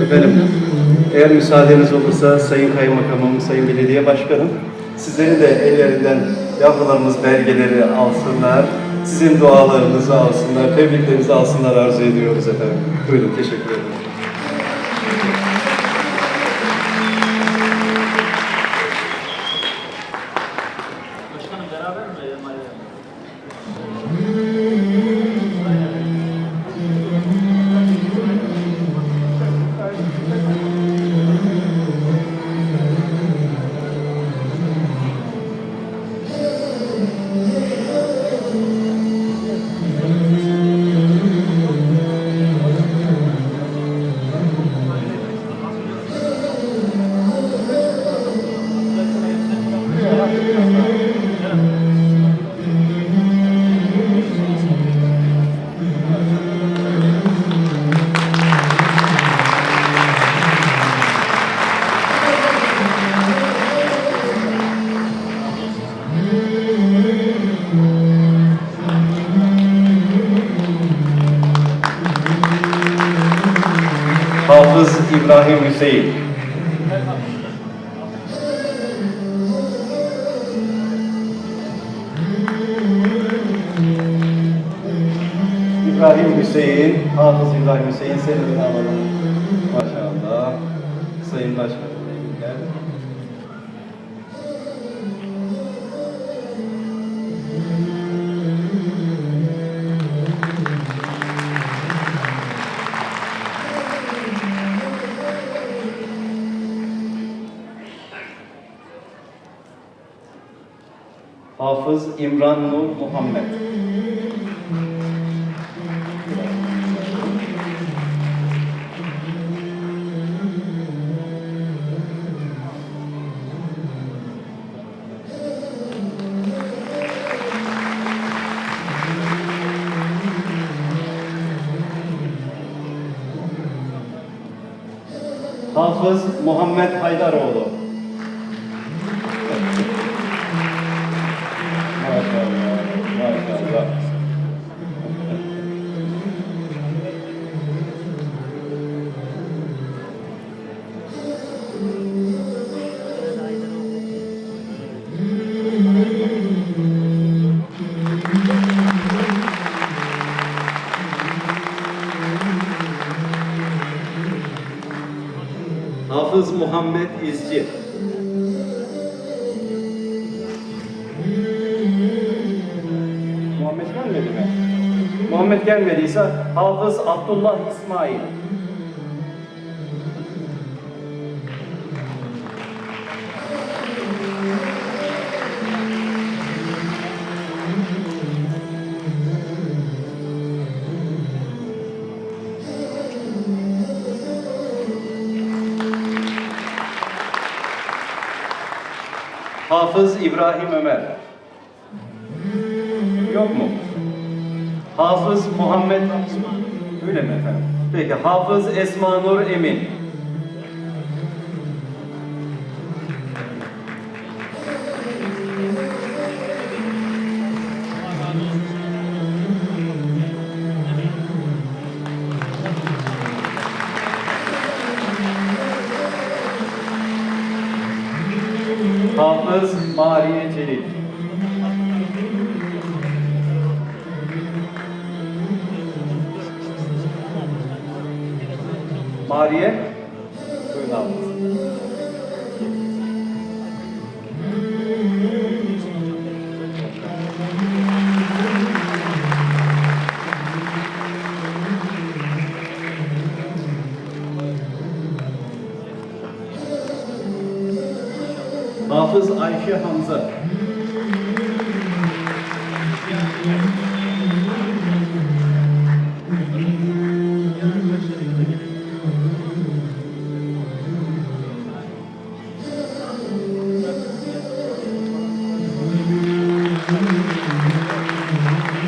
Efendim, eğer müsaadeniz olursa Sayın Kaymakamım, Sayın Belediye Başkanım, sizleri de ellerinden yavrularımız belgeleri alsınlar, sizin dualarınızı alsınlar, tebriklerinizi alsınlar arzu ediyoruz efendim. Buyurun, teşekkür ederim. Başkanım beraber mi? Hafız İbrahim Hüseyin. İbrahim Hüseyin, Hafız İbrahim Hüseyin senin alalım. Maşallah. Sayın Başkanım. Gel. Hafız İmran Nur Muhammed. Hafız Muhammed Haydaroğlu. Maşallah, maşallah. Hafız Muhammed İzci. Muhammed gelmedi mi? Muhammed gelmediyse Hafız Abdullah İsmail. Hafız İbrahim Ömer. Yok mu? Hafız Muhammed. Öyle mi efendim? Peki Hafız Esma Nur Emin. Hafız Mariye Celil. Mariye. Buyurun hafız. Hafız Ayşe Hamza.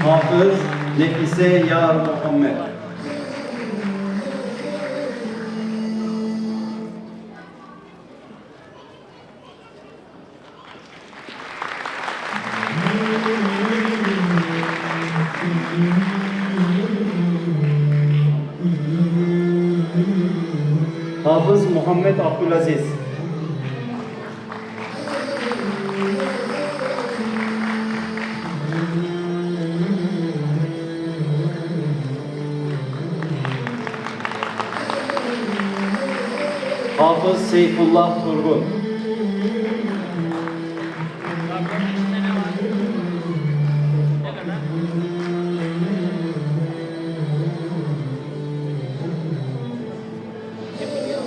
Hafız Nefise Yar Muhammed. Hafız Muhammed Abdülaziz. Hafız Seyfullah Turgun. Rabbinin içinde ne var? Ne kadar? Kim biliyor?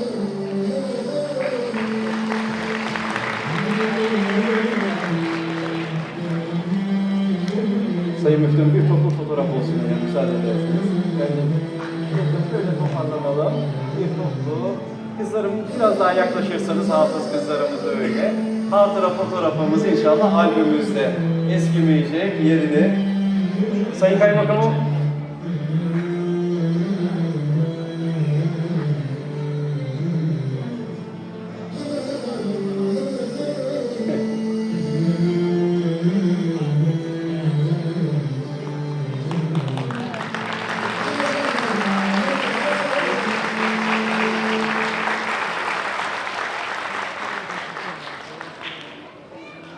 Sayın Müftüm bir toplu fotoğraf olsun ya, müsaade ederseniz. Şöyle toparlanalım. Bir toplu. Kızlarım biraz daha yaklaşırsanız hafız kızlarımız öyle. Hatıra fotoğrafımız inşallah albümümüzde eskimeyecek yerini. Sayın Kaymakamım